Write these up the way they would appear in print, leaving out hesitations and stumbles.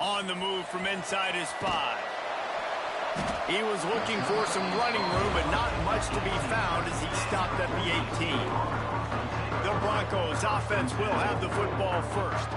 On the move from inside his 5. He was looking for some running room, but not much to be found as he stopped at the 18. The Broncos offense will have the football first.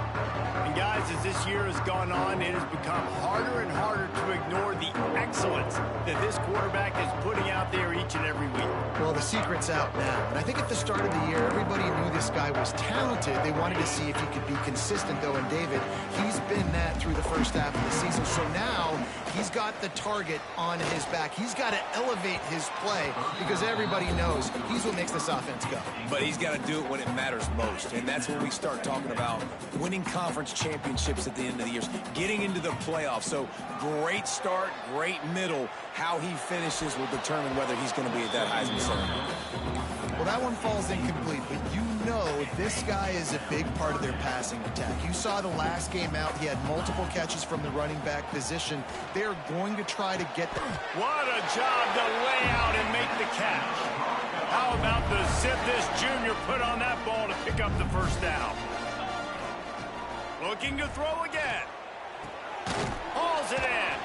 And guys, as this year has gone on, it has become harder and harder to ignore the excellence that this quarterback is putting out there each and every week. Well, the secret's out now. And I think at the start of the year, everybody knew this guy was talented. They wanted to see if he could be consistent, though. And David, he's been that through the first half of the season. So now he's got the target on his back. He's got to elevate his play because everybody knows he's what makes this offense go. But he's got to do it when it matters most. And that's when we start talking about winning conference championships at the end of the year, getting into the playoffs. So great start, great middle. How he finishes will determine whether he's going to be at that Heisman ceremony. Well, that one falls incomplete, but you know this guy is a big part of their passing attack. You saw the last game out. He had multiple catches from the running back position. They're going to try to get them. What a job to lay out and make the catch. How about the zip this junior put on that ball to pick up the first down? Looking to throw again. Hauls it in.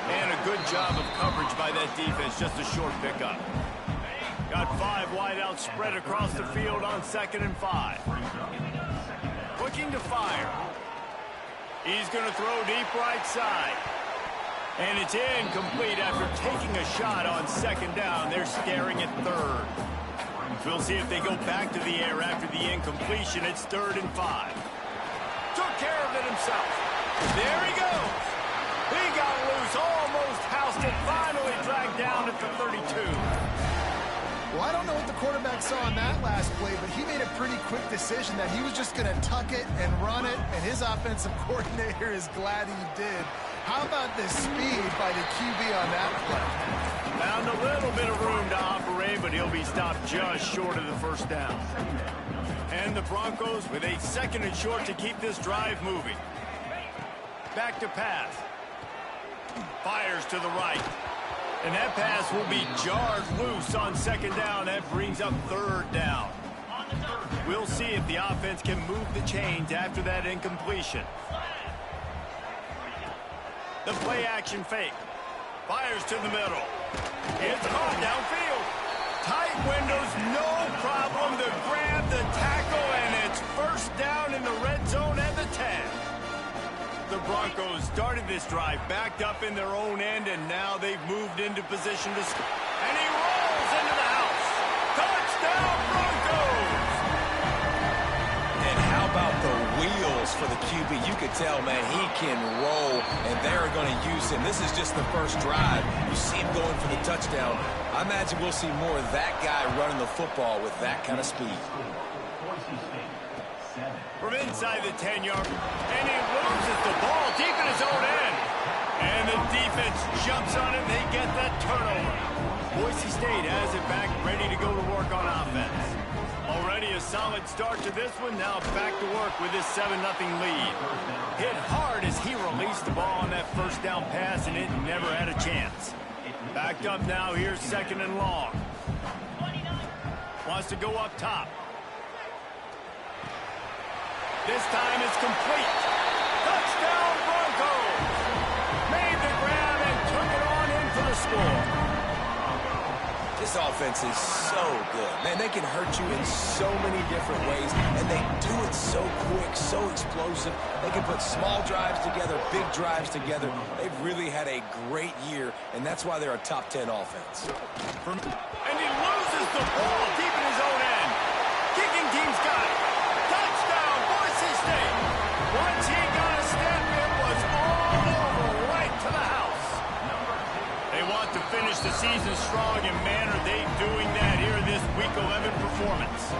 And a good job of coverage by that defense. Just a short pickup. Got 5 wide out spread across the field on 2nd and 5. Looking to fire. He's going to throw deep right side. And it's incomplete after taking a shot on 2nd down. They're staring at 3rd. We'll see if they go back to the air after the incompletion. It's 3rd and 5. Took care of it himself. There he goes. He got loose, almost housed it, finally dragged down at the 32. Well, I don't know what the quarterback saw on that last play, but he made a pretty quick decision that he was just going to tuck it and run it, and his offensive coordinator is glad he did. How about the speed by the QB on that play? Found a little bit of room to operate, but he'll be stopped just short of the first down. And the Broncos with a 2nd and short to keep this drive moving. Back to pass. Fires to the right. And that pass will be jarred loose on 2nd down. That brings up 3rd down. We'll see if the offense can move the chains after that incompletion. The play action fake. Fires to the middle. It's caught downfield. Tight windows, no problem to grab the tackle, and it's 1st down in the red zone at the 10. The Broncos started this drive backed up in their own end, and now they've moved into position to score. And he rolls into the house. Touchdown, Broncos! And how about the wheels for the QB? You could tell, man, he can roll, and they're going to use him. This is just the first drive. You see him going for the touchdown. I imagine we'll see more of that guy running the football with that kind of speed. From inside the 10-yard, and he loses the ball deep in his own end. And the defense jumps on him. They get that turnover. Boise State has it back, ready to go to work on offense. Already a solid start to this one. Now back to work with his 7-0 lead. Hit hard as he released the ball on that 1st down pass, and it never had a chance. Backed up now. Here's 2nd and long. Wants to go up top. This time it's complete. Touchdown, Broncos! Made the grab and took it on in for the score. This offense is so good. Man, they can hurt you in so many different ways, and they do it so quick, so explosive. They can put small drives together, big drives together. They've really had a great year, and that's why they're a top 10 offense. And he loses the ball deep in his own end. Kicking team's got it. Touchdown, Boise State. Once he got a step, it was all over right to the house. They want to finish the season strong, and man, are they doing that here in this Week 11 performance.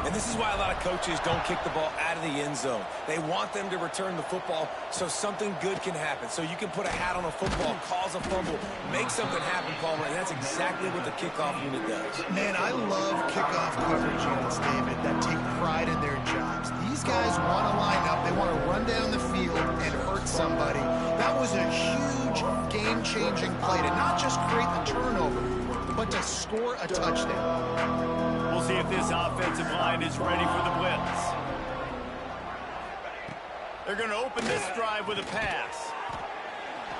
And this is why a lot of coaches don't kick the ball out of the end zone. They want them to return the football so something good can happen. So you can put a hat on a football, cause a fumble, make something happen, Palmer, and that's exactly what the kickoff unit does. Man, I love kickoff coverage units, David, that take pride in their jobs. These guys want to line up. They want to run down the field and hurt somebody. That was a huge game-changing play to not just create the turnover, but to score a touchdown. We'll see if this offensive line is ready for the blitz. They're going to open this drive with a pass.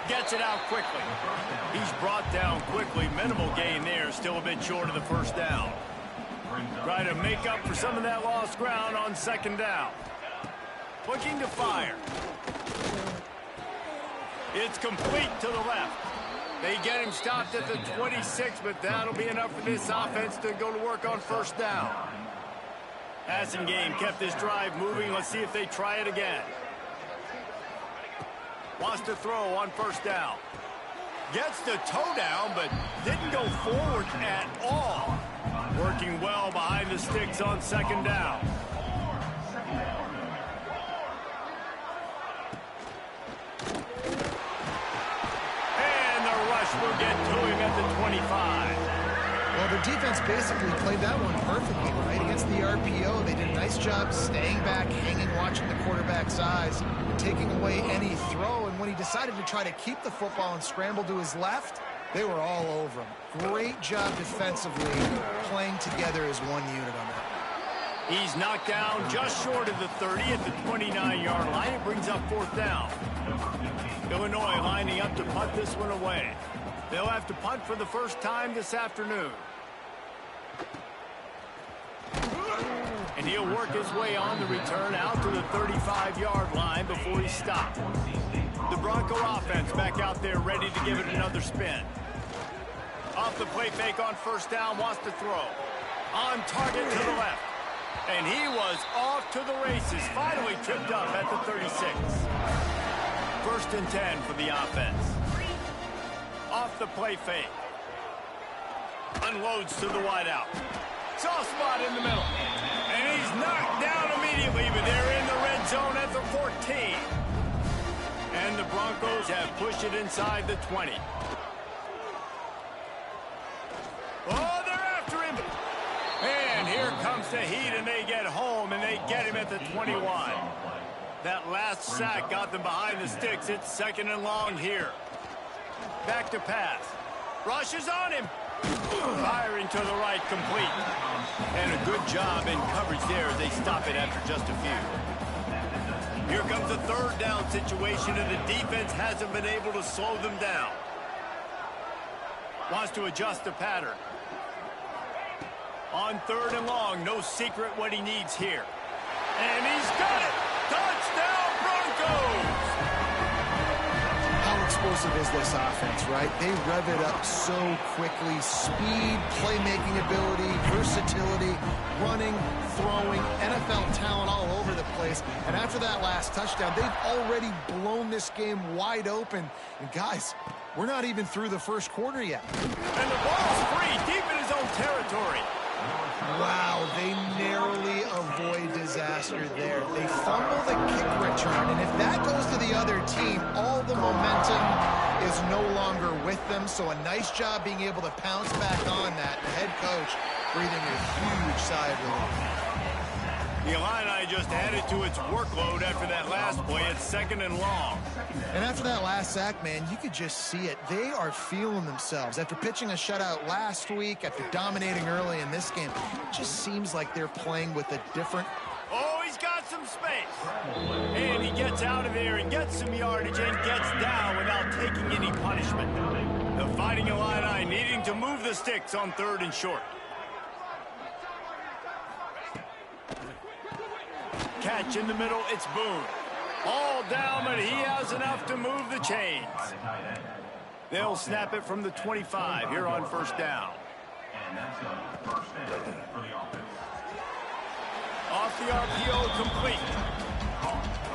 Gets it out quickly. He's brought down quickly. Minimal gain there. Still a bit short of the first down. Try to make up for some of that lost ground on second down. Looking to fire. It's complete to the left. They get him stopped at the 26, but that'll be enough for this offense to go to work on first down. Passing game kept this drive moving. Let's see if they try it again. Wants to throw on first down. Gets the toe down, but didn't go forward at all. Working well behind the sticks on second down. And the rush will get to him at the 25. Well, the defense basically played that one perfectly, right? Against the RPO, they did a nice job staying back, hanging, watching the quarterback's eyes, taking away any throw. And when he decided to try to keep the football and scramble to his left, they were all over him. Great job defensively, playing together as one unit on that. He's knocked down just short of the 30 at the 29-yard line. It brings up fourth down. Illinois lining up to punt this one away. They'll have to punt for the first time this afternoon. And he'll work his way on the return out to the 35-yard line before he's stopped. The Bronco offense back out there ready to give it another spin. Off the play fake on first down, wants to throw. On target to the left. And he was off to the races, finally tripped up at the 36. First and 10 for the offense. Off the play fake. Unloads to the wideout. Soft spot in the middle. And he's knocked down immediately, but they're in the red zone at the 14. And the Broncos have pushed it inside the 20. Oh, they're after him. And here comes the heat, and they get home, and they get him at the 21. That last sack got them behind the sticks. It's second and long here. Back to pass. Rushes on him. Firing to the right, complete. And a good job in coverage there as they stop it after just a few. Here comes a third down situation, and the defense hasn't been able to slow them down. Wants to adjust the pattern. On third and long, no secret what he needs here. And he's got it! Touchdown, Broncos! How explosive is this offense, right? They rev it up so quickly. Speed, playmaking ability, versatility, running, throwing, NFL talent all over the place. And after that last touchdown, they've already blown this game wide open. And guys, we're not even through the first quarter yet. And the ball's free, deep in his own territory. Wow, they narrowly avoid disaster there. They fumble the kick return, and if that goes to the other team, all the momentum is no longer with them. So a nice job being able to pounce back on that. The head coach breathing a huge sigh of relief. The Illini just added to its workload after that last play. It's second and long. And after that last sack, man, you could just see it. They are feeling themselves. After pitching a shutout last week, after dominating early in this game, it just seems like they're playing with a different... Oh, he's got some space. And he gets out of there and gets some yardage and gets down without taking any punishment. The Fighting Illini needing to move the sticks on third and short. Catch in the middle, it's Boone. All down, but he has enough to move the chains. They'll snap it from the 25 here on first down. Off the RPO, complete.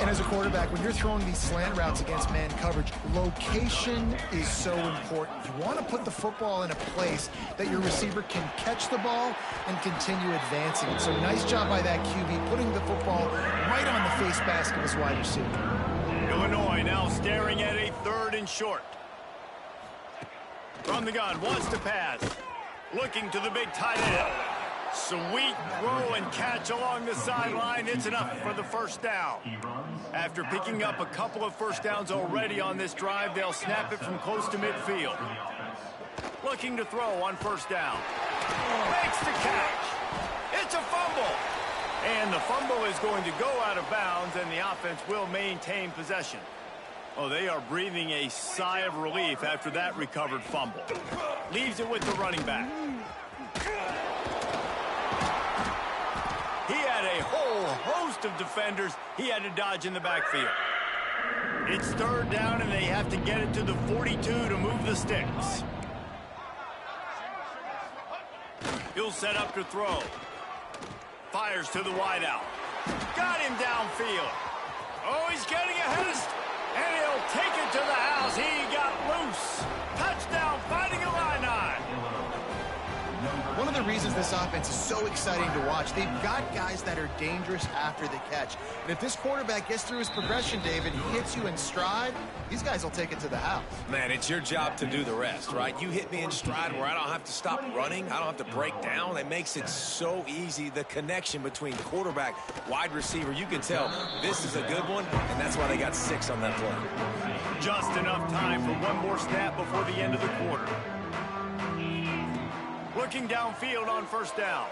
And as a quarterback, when you're throwing these slant routes against man coverage, location is so important. You want to put the football in a place that your receiver can catch the ball and continue advancing. And so nice job by that QB, putting the football right on the face mask of his wide receiver. Illinois now staring at a third and short. From the gun, wants to pass. Looking to the big tight end. Sweet throw and catch along the sideline. It's enough for the first down. After picking up a couple of first downs already on this drive, they'll snap it from close to midfield. Looking to throw on first down. Makes the catch. It's a fumble. And the fumble is going to go out of bounds, and the offense will maintain possession. Oh, they are breathing a sigh of relief after that recovered fumble. Leaves it with the running back. He had a whole host of defenders he had to dodge in the backfield. It's third down, and they have to get it to the 42 to move the sticks. He'll set up to throw. Fires to the wideout. Got him downfield. Oh, he's getting ahead, and he'll take it to the house. He got loose. Touchdown, Fighting Illini. One of the reasons this offense is so exciting to watch, they've got guys that are dangerous after the catch. And if this quarterback gets through his progression, David, he hits you in stride, these guys will take it to the house. Man, it's your job to do the rest, right? You hit me in stride where I don't have to stop running. I don't have to break down. It makes it so easy. The connection between quarterback, wide receiver, you can tell this is a good one, and that's why they got 6 on that play. Just enough time for one more snap before the end of the quarter. Looking downfield on first down.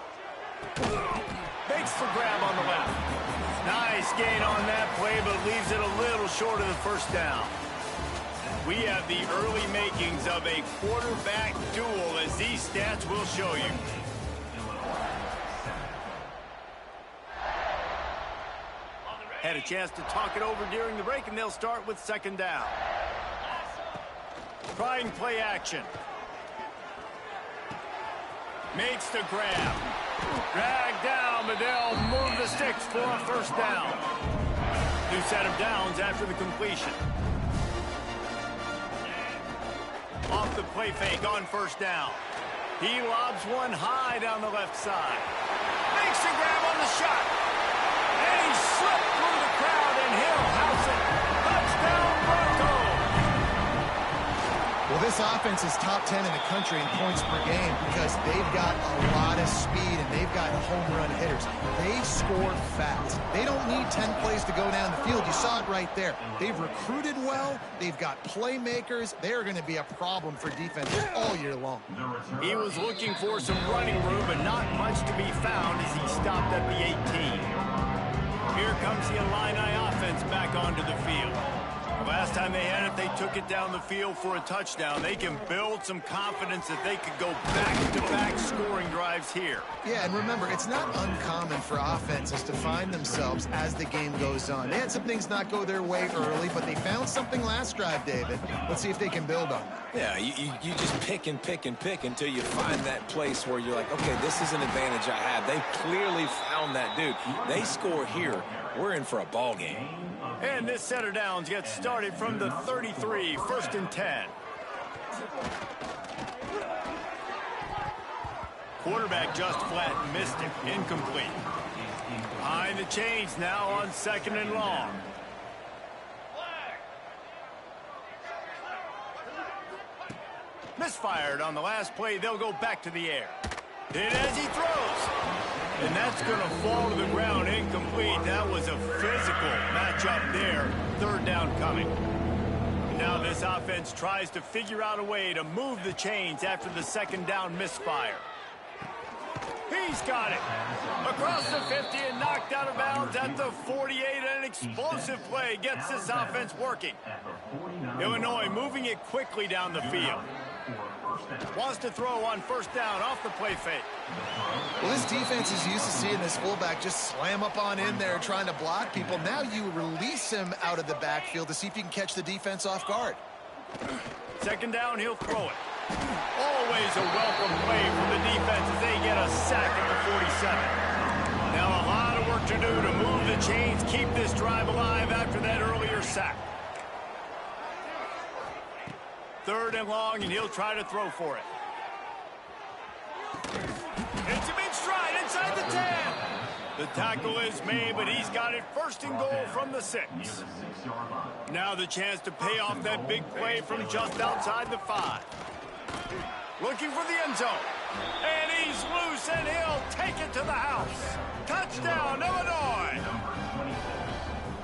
Makes the grab on the left. Nice gain on that play, but leaves it a little short of the first down. We have the early makings of a quarterback duel, as these stats will show you. Had a chance to talk it over during the break, and they'll start with second down. Trying play action. Makes the grab. Dragged down, but they'll move the sticks for a first down. New set of downs after the completion. Off the play fake on first down. He lobs one high down the left side. Makes the grab on the shot. And he slipped through the crowd, and he'll house it. Touchdown, Broncos. Well, this offense is top 10 in the country in points per game because they've got a lot of speed and they've got home run hitters. They score fast. They don't need 10 plays to go down the field. You saw it right there. They've recruited well. They've got playmakers. They're going to be a problem for defense all year long. He was looking for some running room, but not much to be found as he stopped at the 18. Here comes the Illini offense back onto the field. Last time they had it, they took it down the field for a touchdown. They can build some confidence that they could go back-to-back scoring drives here. Yeah, and remember, it's not uncommon for offenses to find themselves as the game goes on. They had some things not go their way early, but they found something last drive, David. Let's see if they can build on that. Yeah, you just pick and pick and pick until you find that place where you're like, okay, this is an advantage I have. They clearly found that dude. They score here, we're in for a ball game. And this set of downs gets started from the 33, 1st and 10. Quarterback just flat missed it. Incomplete. Behind the chains now on 2nd and long. Misfired on the last play. They'll go back to the air. Hit as he throws. And that's going to fall to the ground incomplete. That was a physical matchup there. 3rd down coming. Now this offense tries to figure out a way to move the chains after the 2nd down misfire. He's got it. Across the 50 and knocked out of bounds at the 48. An explosive play gets this offense working. Illinois moving it quickly down the field. Wants to throw on 1st down off the play fake. Well, this defense is used to seeing this fullback just slam up on in there trying to block people. Now you release him out of the backfield to see if you can catch the defense off guard. 2nd down, he'll throw it. Always a welcome play from the defense as they get a sack at the 47. Now a lot of work to do to move the chains, keep this drive alive after that earlier sack. 3rd and long, and he'll try to throw for it. It's him in stride inside the 10. The tackle is made, but he's got it 1st and goal from the 6. Now the chance to pay off that big play from just outside the 5. Looking for the end zone. And he's loose, and he'll take it to the house. Touchdown, Illinois.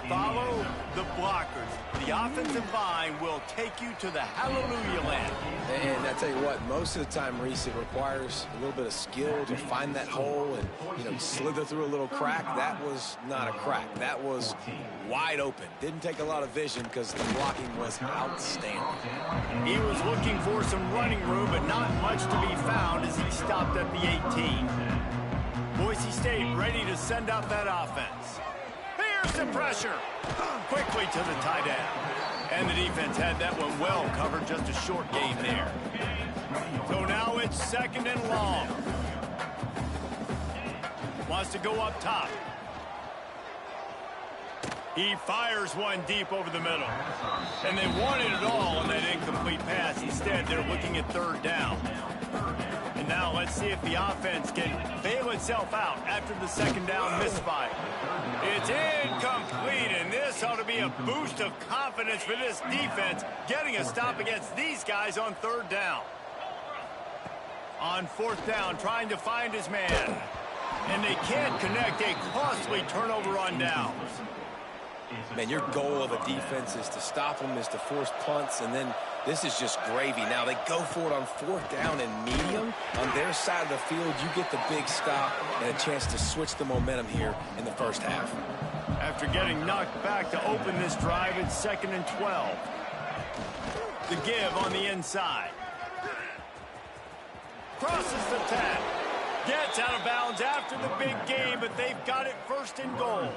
Follow the blockers. The the offensive line will take you to the hallelujah land. And I tell you what, most of the time, Reese, it requires a little bit of skill to find that hole and, slither through a little crack. That was not a crack. That was wide open. Didn't take a lot of vision because the blocking was outstanding. He was looking for some running room, but not much to be found as he stopped at the 18. Boise State ready to send out that offense. Here's the pressure. Quickly to the tight end. And the defense had that one well covered, just a short gain there. So now it's 2nd and long. Wants to go up top. He fires one deep over the middle. And they wanted it all on that incomplete pass. Instead, they're looking at 3rd down. And now let's see if the offense can bail itself out after the 2nd down misfire. It's incomplete, and this ought to be a boost of confidence for this defense, getting a stop against these guys on 3rd down. On 4th down, trying to find his man. And they can't connect, a costly turnover on downs. Man, your goal of a defense is to stop them, is to force punts, and then this is just gravy. Now they go for it on 4th down and medium. On their side of the field, you get the big stop and a chance to switch the momentum here in the 1st half. After getting knocked back to open this drive, it's 2nd and 12. The give on the inside. Crosses the 10. Gets out of bounds after the big game, but they've got it 1st and goal.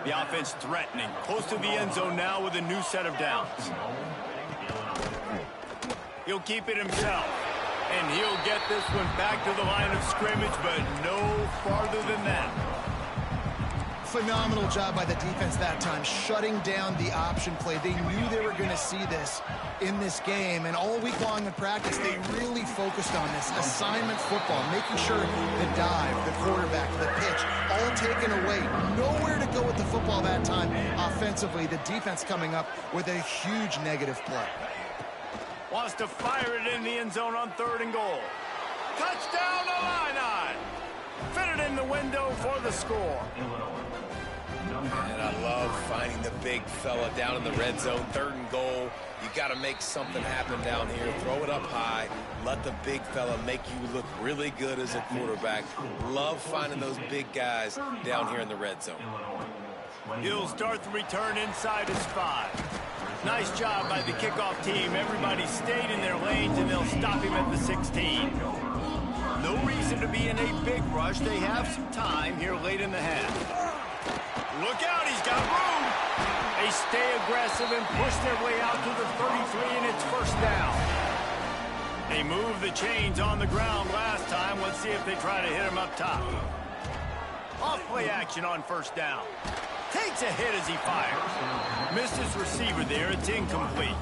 The offense threatening, close to the end zone now with a new set of downs. He'll keep it himself, and he'll get this one back to the line of scrimmage, but no farther than that. Phenomenal job by the defense that time, shutting down the option play. They knew they were going to see this in this game, and all week long in practice, they really focused on this assignment football, making sure the dive, the quarterback, the pitch, all taken away. Nowhere to go with the football that time offensively. The defense coming up with a huge negative play. Wants to fire it in the end zone on 3rd and goal. Touchdown, Illini! Fitted in the window for the score. And I love finding the big fella down in the red zone, 3rd and goal. You got to make something happen down here. Throw it up high. Let the big fella make you look really good as a quarterback. Love finding those big guys down here in the red zone. He'll start the return inside his 5. Nice job by the kickoff team. Everybody stayed in their lanes, and they'll stop him at the 16. No reason to be in a big rush. They have some time here late in the half. Look out, he's got room. They stay aggressive and push their way out to the 33, and it's 1st down. They moved the chains on the ground last time. Let's see if they try to hit him up top. Off play action on 1st down. Takes a hit as he fires. Missed his receiver there. It's incomplete.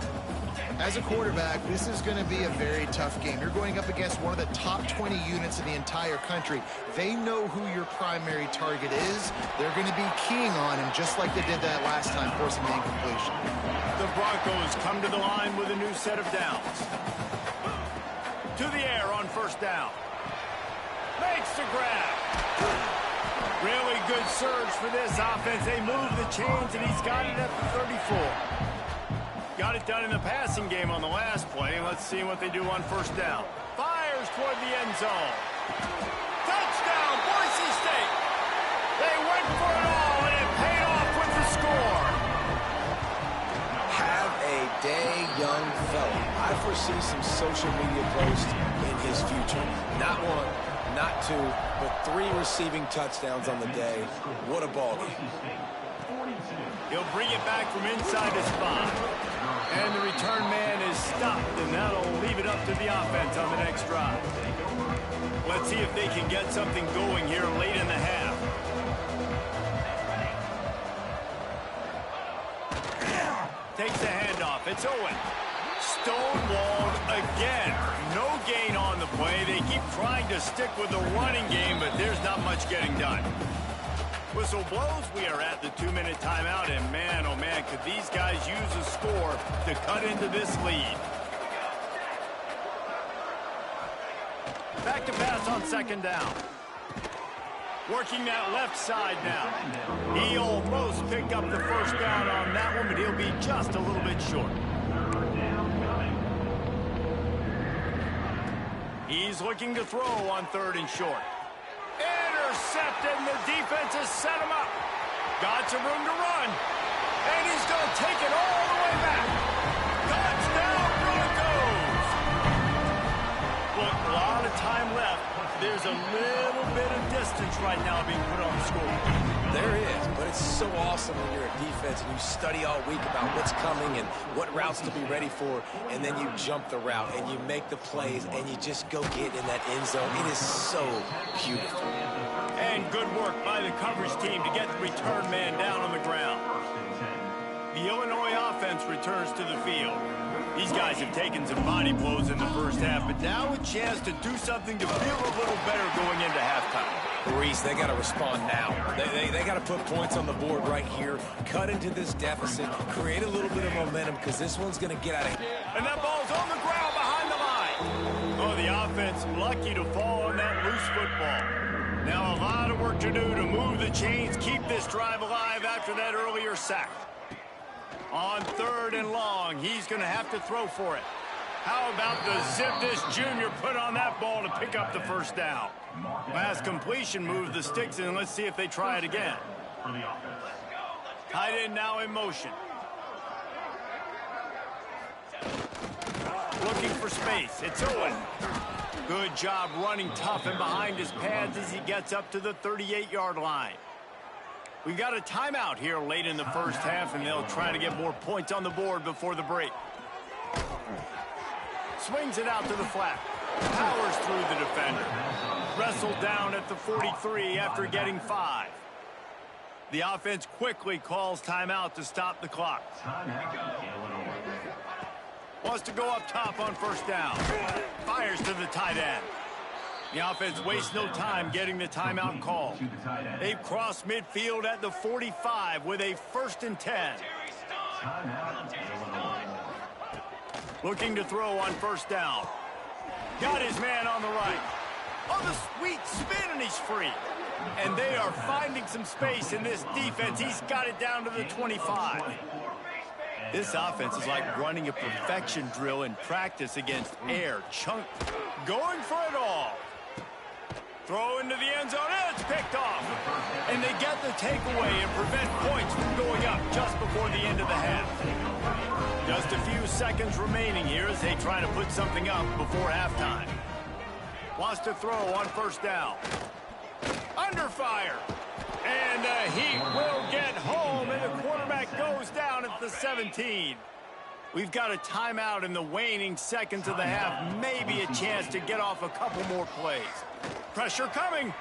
As a quarterback, this is going to be a very tough game. You're going up against one of the top 20 units in the entire country. They know who your primary target is. They're going to be keying on him just like they did that last time, forcing the incompletion. The Broncos come to the line with a new set of downs. To the air on 1st down. Makes the grab. Really good surge for this offense. They move the chains, and he's got it at the 34. Got it done in the passing game on the last play. Let's see what they do on 1st down. Fires toward the end zone. Touchdown, Boise State. They went for it all, and it paid off with the score. Have a day, young fella. I foresee some social media posts in his future. Not 1, not 2, but 3 receiving touchdowns on the day. What a ball game. He'll bring it back from inside his spot. And the return man is stopped, and that'll leave it up to the offense on the next drive. Let's see if they can get something going here late in the half. Takes the handoff. It's Owen. Stonewalled again. No gain on the play. They keep trying to stick with the running game, but there's not much getting done. Whistle blows. We are at the 2-minute timeout, and man, oh man, could these guys use a score to cut into this lead. Back to pass on 2nd down. Working that left side now. He almost picked up the first down on that one, but he'll be just a little bit short. He's looking to throw on 3rd and short. Intercepted, and the defense has set him up. Got some room to run. And he's going to take it all the way back. Touchdown, Broncos! Look, a lot of time left. There's a little bit of distance right now being put on the score. There is, but it's so awesome when you're a defense and you study all week about what's coming and what routes to be ready for, and then you jump the route and you make the plays and you just go get in that end zone. It is so beautiful. And good work by the coverage team to get the return man down on the ground. The Illinois offense returns to the field. These guys have taken some body blows in the first half, but now a chance to do something to feel a little better going into halftime. Reese, they got to respond now. They got to put points on the board right here, cut into this deficit, create a little bit of momentum, because this one's going to get out of here. And that ball's on the ground behind the line. Oh, the offense lucky to fall on that loose football. Now a lot of work to do to move the chains, keep this drive alive after that earlier sack. On 3rd and long, he's going to have to throw for it. How about the zip this junior put on that ball to pick up the first down? Last completion moved the sticks in. Let's see if they try it again. Tight end now in motion. Looking for space. It's Owen. Good job running tough and behind his pads as he gets up to the 38-yard line. We got a timeout here late in the first half, and they'll try to get more points on the board before the break. Swings it out to the flat. Powers through the defender. Wrestled down at the 43 after getting 5. The offense quickly calls timeout to stop the clock. Wants to go up top on first down. Fires to the tight end. The offense wastes no time getting the timeout call. They've crossed midfield at the 45 with a 1st and 10. Looking to throw on first down. Got his man on the right. Oh, the sweet spin, and he's free. And they are finding some space in this defense. He's got it down to the 25. This offense is like running a perfection drill in practice against air. Chunk going for it all. Throw into the end zone, and it's picked off. And they get the takeaway and prevent points from going up just before the end of the half. Just a few seconds remaining here as they try to put something up before halftime. Wants to throw on first down. Under fire. And he will get home, and the quarterback goes down at the 17. We've got a timeout in the waning seconds of the half. Maybe a chance to get off a couple more plays. Pressure coming.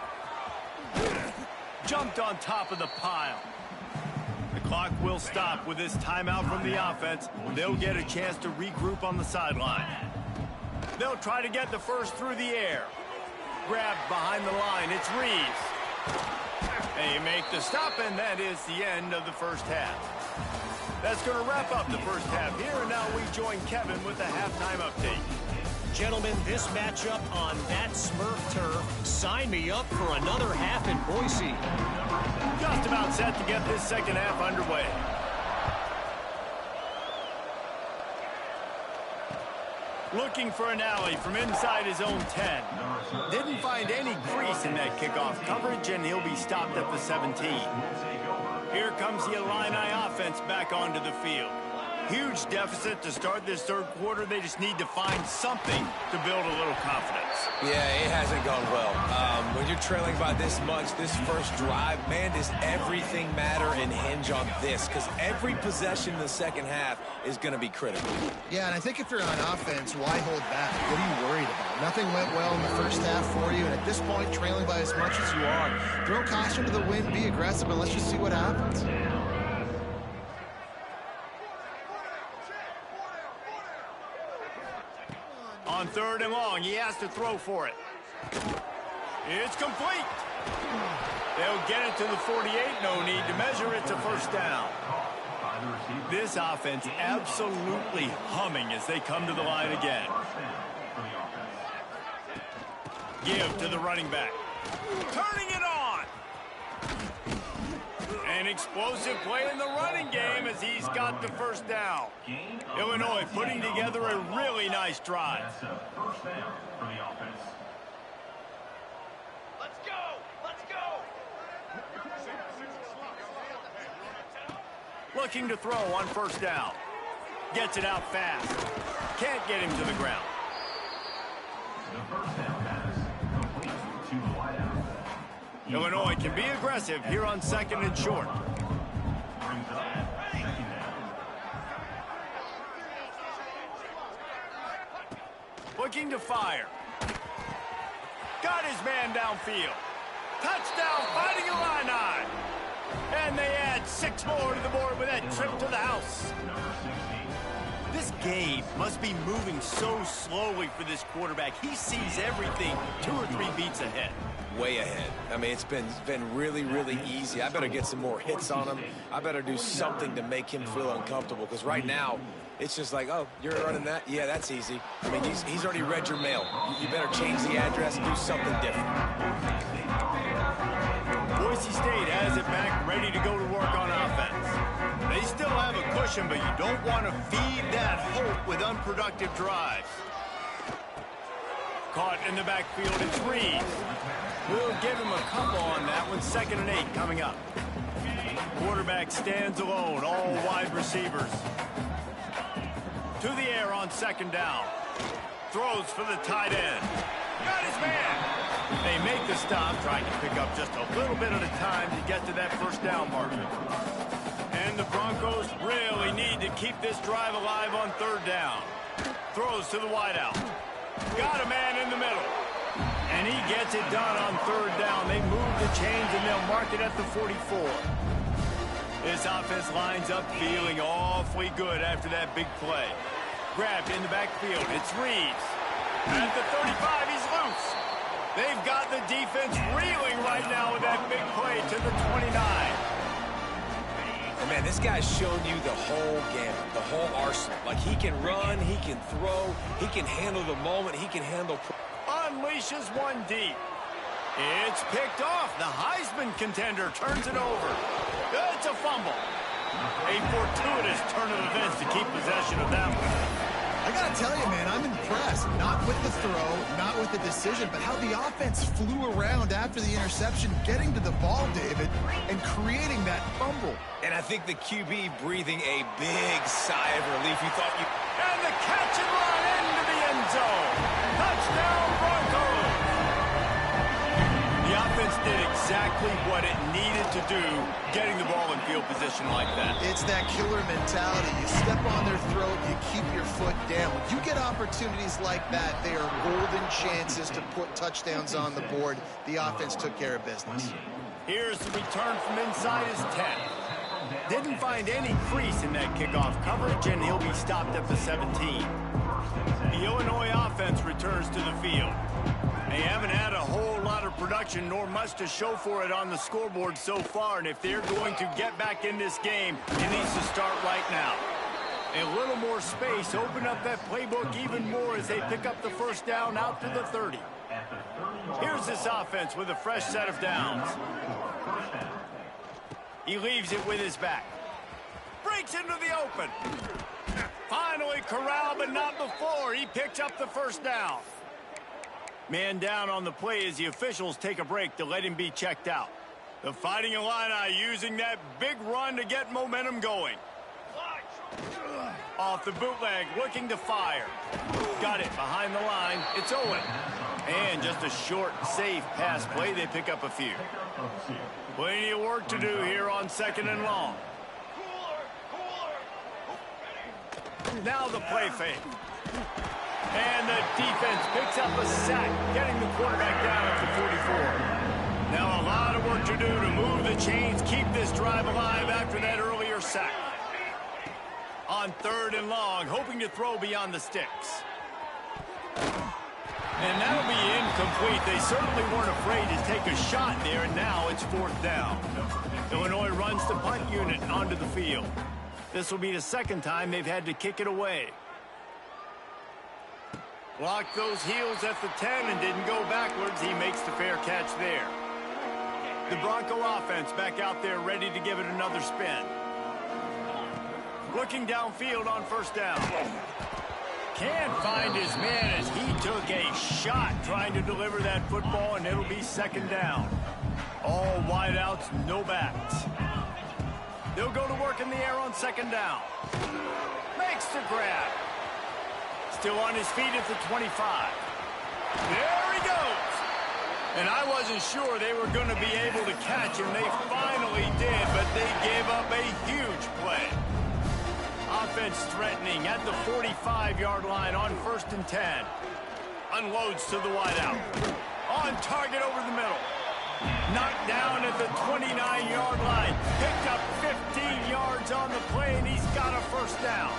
Jumped on top of the pile. The clock will stop with this timeout from the offense. They'll get a chance to regroup on the sideline. They'll try to get the first through the air. Grabbed behind the line. It's Reeves. They make the stop, and that is the end of the first half. That's going to wrap up the first half here, and now we join Kevin with the halftime update. Gentlemen, this matchup on that Smurf turf, sign me up for another half in Boise. Just about set to get this second half underway. Looking for an alley from inside his own 10. Didn't find any crease in that kickoff coverage, and he'll be stopped at the 17. Here comes the Illini offense back onto the field. Huge deficit to start this third quarter. They just need to find something to build a little confidence. Yeah, it hasn't gone well. When you're trailing by this much, this first drive, man, does everything matter and hinge on this? Because every possession in the second half is going to be critical. Yeah, and I think if you're on offense, why hold back? What are you worried about? Nothing went well in the first half for you, and at this point, trailing by as much as you are, throw caution to the wind, be aggressive, and let's just see what happens. On 3rd and long, he has to throw for it. It's complete. They'll get it to the 48. No need to measure it to first down. This offense absolutely humming as they come to the line again. Give to the running back. Turning it on. An explosive play in the running game as he's got the first down. Illinois putting together a really nice drive. That's a first down for the offense. Let's go! Let's go! Looking to throw on first down. Gets it out fast. Can't get him to the ground. The first down pass complete to the wideout. Illinois can be aggressive here on second and short. Brings up second down. Looking to fire. Got his man downfield. Touchdown, Fighting Illini. And they add 6 more to the board with that trip to the house. Number 16. This game must be moving so slowly for this quarterback. He sees everything 2 or 3 beats ahead. Way ahead. I mean, it's been really, really easy. I better get some more hits on him. I better do something to make him feel uncomfortable, because right now, it's just like, oh, you're running that? Yeah, that's easy. I mean, he's already read your mail. You better change the address and do something different. Boise State has it back, ready to go to work on offense. They still have a cushion, but you don't want to feed that hope with unproductive drives. Caught in the backfield, it's Reeves. We'll give him a couple on that one. 2nd and 8 coming up. Quarterback stands alone, all wide receivers. To the air on 2nd down. Throws for the tight end. Got his man. They make the stop, trying to pick up just a little bit at a time to get to that first down marker. And the Broncos really need to keep this drive alive on 3rd down. Throws to the wideout. Got a man in the middle. And he gets it done on 3rd down. They move the chains and they'll mark it at the 44. This offense lines up feeling awfully good after that big play. Grabbed in the backfield. It's Reeves. At the 35, he's loose. They've got the defense reeling right now with that big play to the 29. And man, this guy's shown you the whole gamut, the whole arsenal. Like, he can run, he can throw, he can handle the moment, he can handle... Unleashes one deep. It's picked off. The Heisman contender turns it over. It's a fumble. A fortuitous turn of events to keep possession of that one. I gotta tell you, man, I'm impressed. Not with the throw, not with the decision, but how the offense flew around after the interception, getting to the ball, David, and creating that fumble. And I think the QB breathing a big sigh of relief. You thought you... And the catch and run into the end zone. Touchdown, Broncos. The offense did exactly what it needed to do, getting the ball in field position like that. It's that killer mentality. You step on their throat, you keep your foot down. When you get opportunities like that, they are golden chances to put touchdowns on the board. The offense took care of business. Here's the return from inside his 10. Didn't find any crease in that kickoff coverage, and he'll be stopped at the 17. The Illinois offense returns to the field. They haven't had a whole lot of production, nor much to show for it on the scoreboard so far, and if they're going to get back in this game, it needs to start right now. A little more space, open up that playbook even more as they pick up the first down out to the 30. Here's this offense with a fresh set of downs. He leaves it with his back. Breaks into the open. Finally corralled, but not before. He picks up the first down. Man down on the play as the officials take a break to let him be checked out. The Fighting Illini using that big run to get momentum going. Off the bootleg, looking to fire. Got it behind the line. It's Owen. And just a short, safe pass play. They pick up a few. Plenty of work to do here on 2nd and long. Now the play fake. And the defense picks up a sack, getting the quarterback down at the 44. Now a lot of work to do to move the chains, keep this drive alive after that earlier sack. On 3rd and long, hoping to throw beyond the sticks. And that'll be incomplete. They certainly weren't afraid to take a shot there, and now it's 4th down. Illinois runs the punt unit onto the field. This will be the 2nd time they've had to kick it away. Blocked those heels at the 10 and didn't go backwards. He makes the fair catch there. The Bronco offense back out there ready to give it another spin. Looking downfield on first down. Can't find his man as he took a shot trying to deliver that football, and it'll be second down. All wideouts, no backs. They'll go to work in the air on second down. Makes the grab. Still on his feet at the 25. There he goes. And I wasn't sure they were going to be able to catch him. They finally did, but they gave up a huge play. Offense threatening at the 45-yard line on 1st and 10. Unloads to the wideout. On target over the middle. Knocked down at the 29-yard line. Picked up 15 yards on the play, and he's got a first down.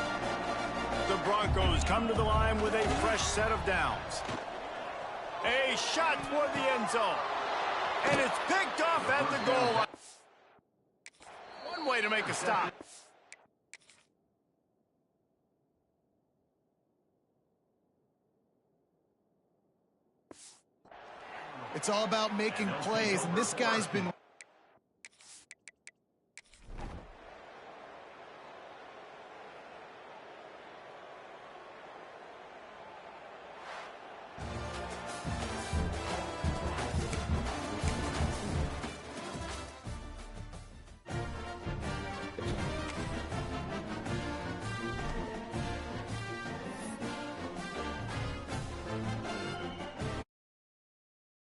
The Broncos come to the line with a fresh set of downs. A shot toward the end zone. And it's picked off at the goal line. One way to make a stop. It's all about making plays, and this guy's been